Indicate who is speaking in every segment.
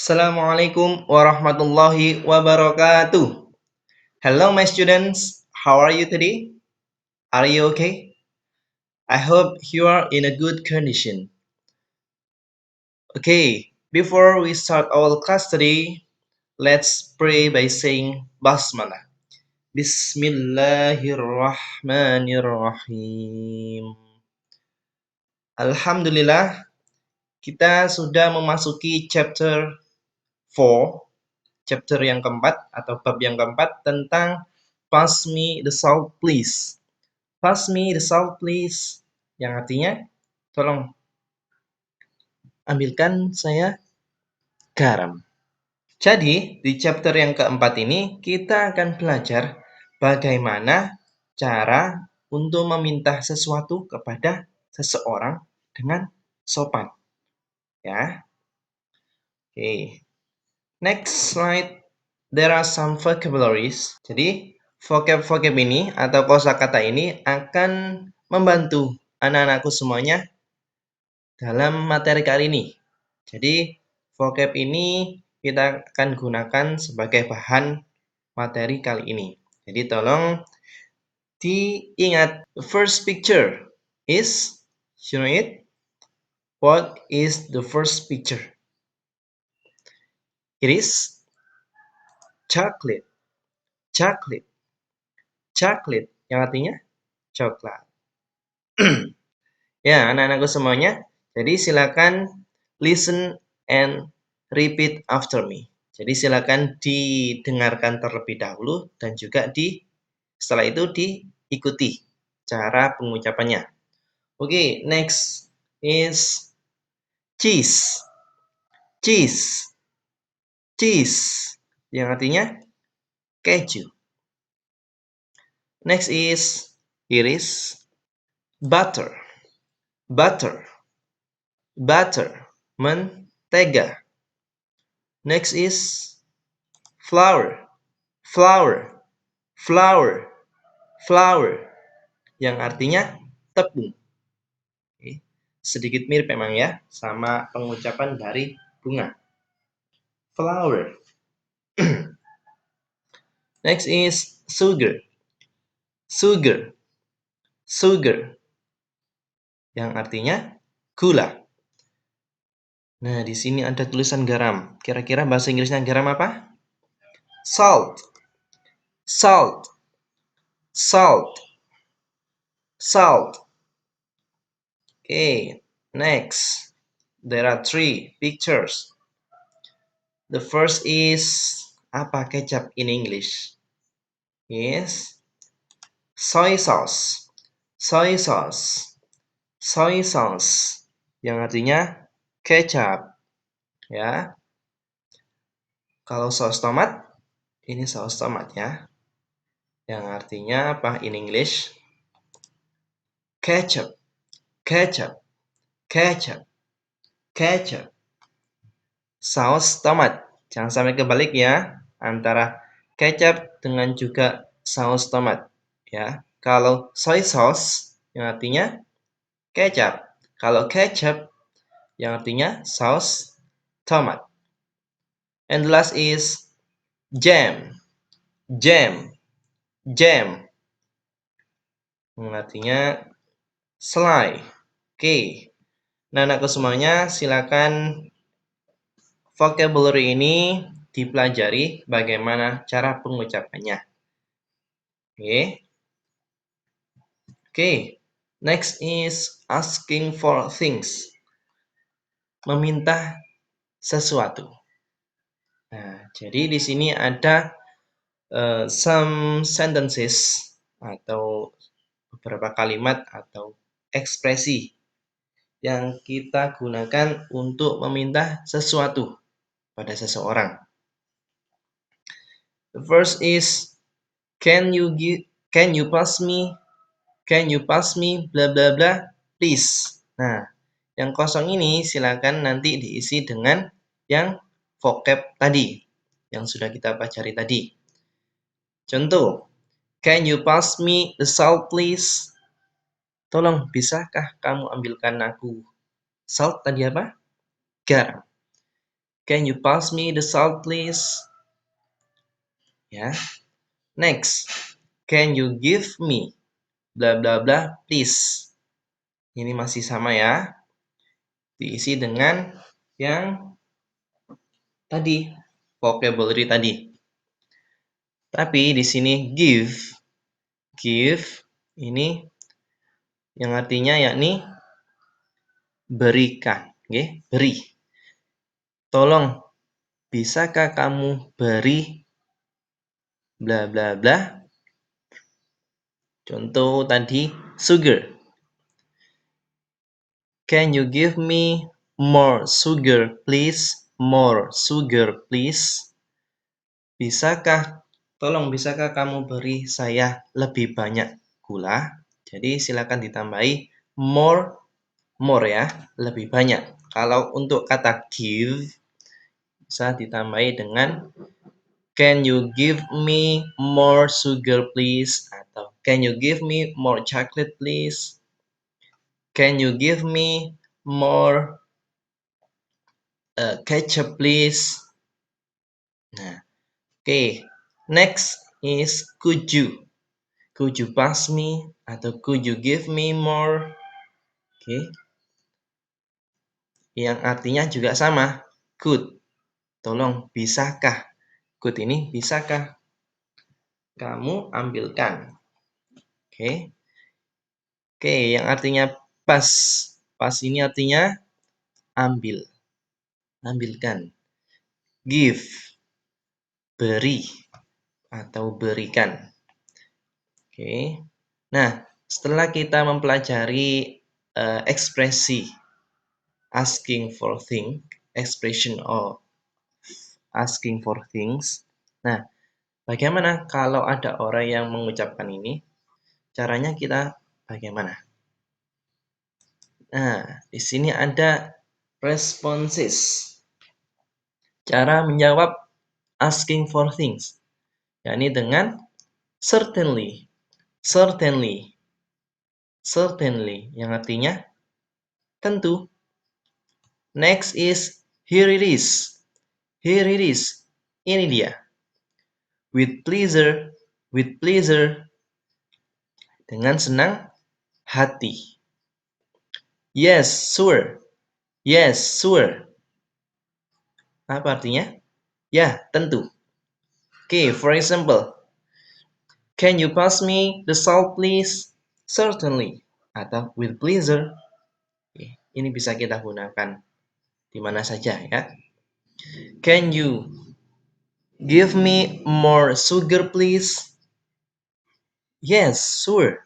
Speaker 1: Assalamualaikum warahmatullahi wabarakatuh. Hello, my students. How are you today? Are you okay? I hope you are in a good condition. Okay, before we start our class today, let's pray by saying Basmalah. Bismillahirrahmanirrahim. Alhamdulillah, kita sudah memasuki chapter 4, chapter yang keempat atau bab yang keempat tentang Pass me the salt please. Pass me the salt please. Yang artinya, tolong ambilkan saya garam. Jadi, di chapter yang keempat ini, kita akan belajar bagaimana cara untuk meminta sesuatu kepada seseorang dengan sopan. Ya. Oke. Next slide. There are some vocabularies. Jadi, vocab-vocab ini atau kosakata ini akan membantu anak-anakku semuanya dalam materi kali ini. Jadi, vocab ini kita akan gunakan sebagai bahan materi kali ini. Jadi, tolong diingat. The first picture is, you know it? What is the first picture? It is chocolate. Chocolate. Chocolate. Yang artinya coklat. Ya, anak-anakku semuanya. Jadi silakan listen and repeat after me. Jadi silakan didengarkan terlebih dahulu dan juga setelah itu diikuti cara pengucapannya. Oke, next is cheese. Cheese. Cheese. Yang artinya keju. Next is iris. Butter. Butter. Butter. Mentega. Next is flour. Flour. Flour. Flour. Yang artinya tepung. Oke. Sedikit mirip memang ya sama pengucapan dari bunga. Flour. Next is sugar. Sugar. Sugar. Yang artinya gula. Nah, di sini ada tulisan garam. Kira-kira bahasa Inggrisnya garam apa? Salt. Salt. Salt. Salt. Okay, next. There are 3 pictures. The first is apa kecap in English? Yes. Soy sauce. Soy sauce. Soy sauce. Yang artinya kecap. Ya. Kalau saus tomat, ini saus tomat ya. Yang artinya apa in English? Ketchup. Ketchup. Ketchup. Ketchup. Saus tomat. Jangan sampai kebalik ya. Antara kecap dengan juga saus tomat. Ya. Kalau soy sauce, yang artinya kecap. Kalau ketchup, yang artinya saus tomat. And the last is jam. Jam. Jam. Artinya selai. Oke. Nah, anakku semuanya, silakan vocabulary ini dipelajari bagaimana cara pengucapannya. Oke. Oke. Next is asking for things. Meminta sesuatu. Nah, jadi di sini ada some sentences atau beberapa kalimat atau ekspresi yang kita gunakan untuk meminta sesuatu pada seseorang. The first is can you pass me bla bla bla please. Nah, yang kosong ini silakan nanti diisi dengan yang vocab tadi yang sudah kita pelajari tadi. Contoh, can you pass me the salt please? Tolong, bisakah kamu ambilkan aku salt tadi apa? Garam. Can you pass me the salt, please? Ya. Next, can you give me bla bla bla, please? Ini masih sama ya. Diisi dengan yang tadi, vocabulary tadi. Tapi di sini give ini yang artinya yakni berikan, okay? Beri. Tolong, bisakah kamu beri bla bla bla? Contoh tadi sugar. Can you give me more sugar, please? More sugar, please. Bisakah kamu beri saya lebih banyak gula? Jadi silakan ditambahi more ya, lebih banyak. Kalau untuk kata give bisa ditambahi dengan can you give me more sugar please? Atau can you give me more chocolate please? Can you give me more ketchup please? Nah, okay. Next is could you? Could you pass me? Atau could you give me more? Okay. Yang artinya juga sama. Could. Tolong, bisakah? Could ini bisakah kamu ambilkan? Oke. Oke, yang artinya pas. Pas ini artinya ambil. Ambilkan. Give. Beri. Atau berikan. Oke. Nah, setelah kita mempelajari ekspresi asking for thing, expression of asking for things. Nah, bagaimana kalau ada orang yang mengucapkan ini? Caranya kita bagaimana? Nah, di sini ada responses. Cara menjawab asking for things, yakni dengan certainly, certainly, certainly, yang artinya tentu. Next is here it is, here it is, ini dia. With pleasure, dengan senang hati. Yes, sure. Yes, sure. Apa artinya? Ya, tentu. Okay, for example, can you pass me the salt please? Certainly. Atau with pleasure. Okay, ini bisa kita gunakan di mana saja ya. Can you give me more sugar please? Yes, sure.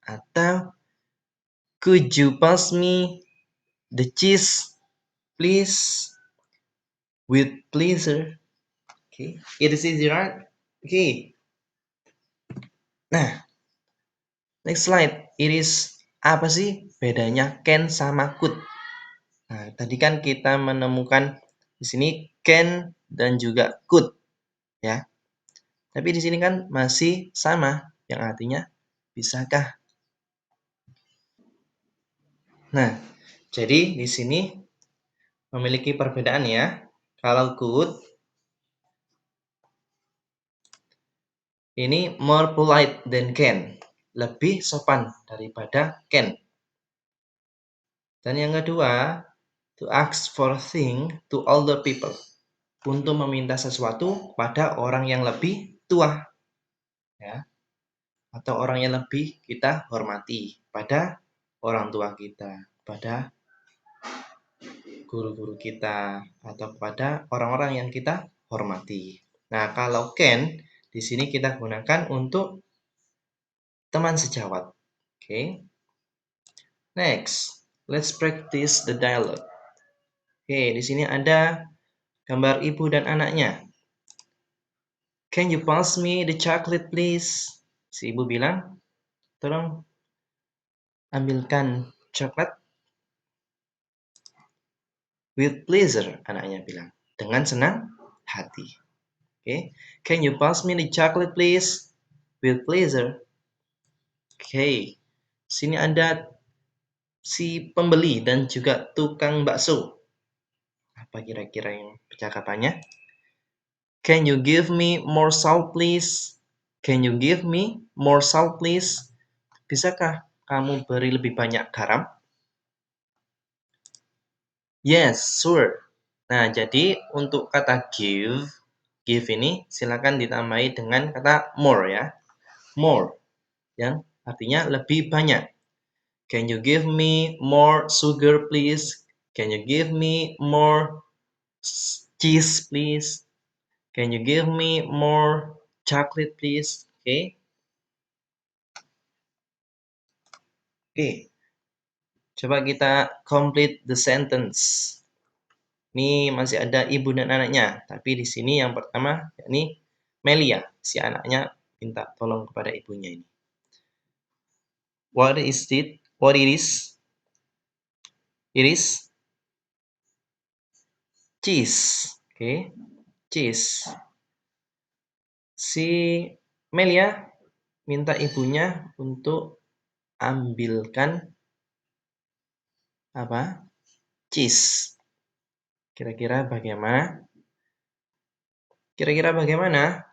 Speaker 1: Atau could you pass me the cheese please? With pleasure. Okay, it is easy, right? Okay. Nah, next slide. It is apa sih bedanya can sama could? Nah, tadi kan kita menemukan di sini can dan juga could, ya. Tapi di sini kan masih sama, yang artinya bisakah. Nah, jadi di sini memiliki perbedaan ya. Kalau could ini more polite than can, lebih sopan daripada can. Dan yang kedua, to ask for thing to older people, untuk meminta sesuatu pada orang yang lebih tua, ya, atau orang yang lebih kita hormati, pada orang tua kita, pada guru-guru kita, atau kepada orang-orang yang kita hormati. Nah, kalau can di sini kita gunakan untuk teman sejawat. Oke. Next, let's practice the dialogue. Oke, di sini ada gambar ibu dan anaknya. Can you pass me the chocolate please? Si ibu bilang, tolong ambilkan coklat. With pleasure, anaknya bilang, dengan senang hati. Okay. Can you pass me the chocolate please? With pleasure. Okay. Sini ada si pembeli dan juga tukang bakso. Apa kira-kira yang percakapannya? Can you give me more salt, please? Can you give me more salt, please? Bisakah kamu beri lebih banyak garam? Yes, sure. Nah, jadi untuk kata give ini silakan ditambahi dengan kata more ya. More, yang artinya lebih banyak. Can you give me more sugar, please? Can you give me more cheese, please? Can you give me more chocolate, please? Oke. Oke. Coba kita complete the sentence. Ini masih ada ibu dan anaknya, tapi di sini yang pertama yakni Melia, si anaknya minta tolong kepada ibunya ini. What is it? What it is? It is cheese. Oke, cheese. Si Melia minta ibunya untuk ambilkan apa? Cheese. Kira-kira bagaimana? Kira-kira bagaimana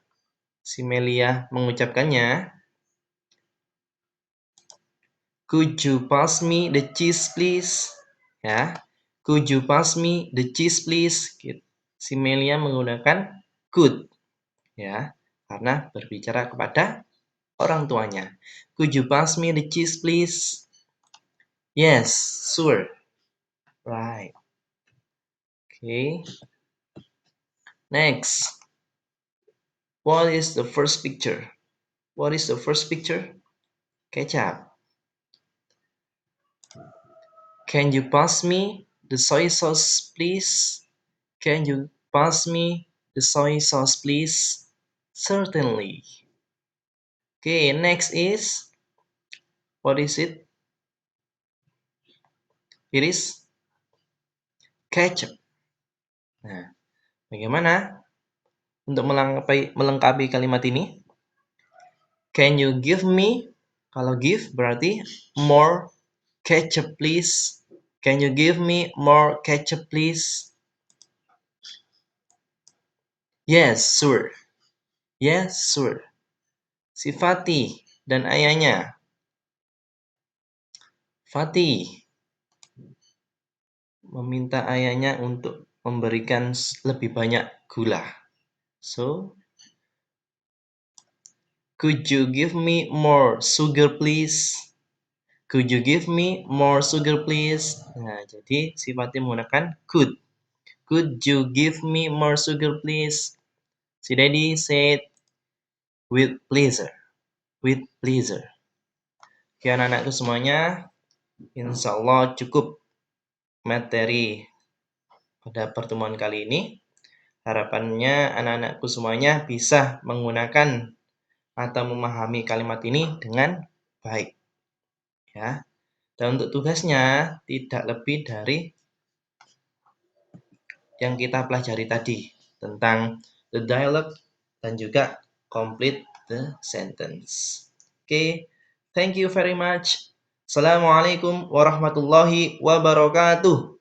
Speaker 1: si Melia mengucapkannya? Could you pass me the cheese, please? Ya, could you pass me the cheese, please? Si Melia menggunakan could, ya, karena berbicara kepada orang tuanya. Could you pass me the cheese, please? Yes, sure. Right. Okay. Next. What is the first picture? What is the first picture? Ketchup. Can you pass me the soy sauce, please? Can you pass me the soy sauce, please? Certainly. Okay, next is, what is it? It is ketchup. Nah, bagaimana untuk melengkapi kalimat ini? Can you give me? Kalau give berarti more ketchup, please. Can you give me more ketchup, please? Yes, sure. Yes, sure. Si Fatih dan ayahnya. Fatih meminta ayahnya untuk memberikan lebih banyak gula. So, could you give me more sugar, please? Could you give me more sugar, please? Nah, jadi si Fatih menggunakan could. Could you give me more sugar, please? Si Daddy said, with pleasure. With pleasure. Oke, anak-anakku semuanya, insya Allah cukup materi pada pertemuan kali ini. Harapannya anak-anakku semuanya bisa menggunakan atau memahami kalimat ini dengan baik. Ya. Dan untuk tugasnya tidak lebih dari yang kita pelajari tadi tentang the dialogue dan juga complete the sentence. Oke, thank you very much. Assalamualaikum warahmatullahi wabarakatuh.